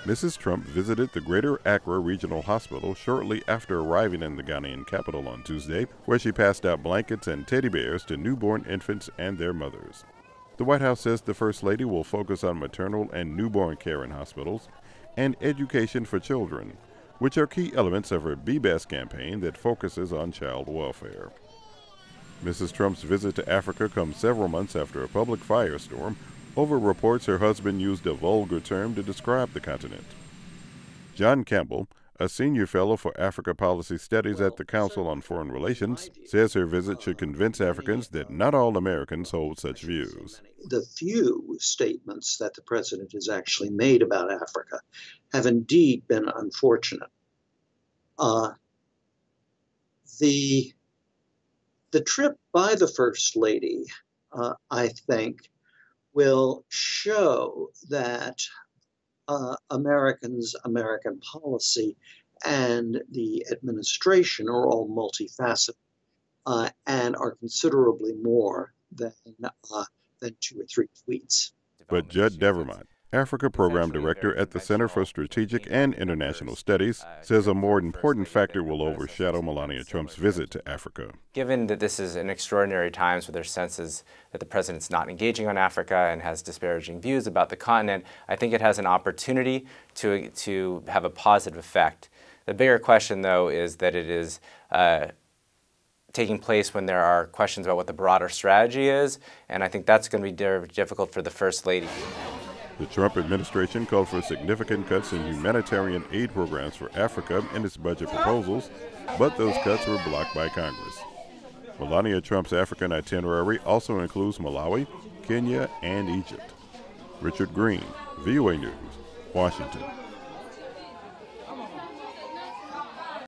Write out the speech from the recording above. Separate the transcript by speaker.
Speaker 1: Mrs. Trump visited the Greater Accra Regional Hospital shortly after arriving in the Ghanaian capital on Tuesday, where she passed out blankets and teddy bears to newborn infants and their mothers. The White House says the First Lady will focus on maternal and newborn care in hospitals and education for children, which are key elements of her Be Best campaign that focuses on child welfare. Mrs. Trump's visit to Africa comes several months after a public firestorm over reports her husband used a vulgar term to describe the continent. John Campbell, a senior fellow for Africa Policy Studies at the Council on Foreign Relations, says her visit should convince Africans that not all Americans hold such views.
Speaker 2: The few statements that the president has actually made about Africa have indeed been unfortunate. The trip by the First Lady, I think, will show that American policy and the administration are all multifaceted and are considerably more than 2 or 3 tweets.
Speaker 1: But Judd Devermont, Africa Program Director at the Center for Strategic and International Studies, says a more important factor will overshadow Melania Trump's visit to Africa.
Speaker 3: Given that this is an extraordinary times where there's senses that the president's not engaging on Africa and has disparaging views about the continent, I think it has an opportunity to have a positive effect. The bigger question, though, is that it is taking place when there are questions about what the broader strategy is, and I think that's going to be difficult for the First Lady.
Speaker 1: The Trump administration called for significant cuts in humanitarian aid programs for Africa in its budget proposals, but those cuts were blocked by Congress. Melania Trump's African itinerary also includes Malawi, Kenya, and Egypt. Richard Green, VOA News, Washington.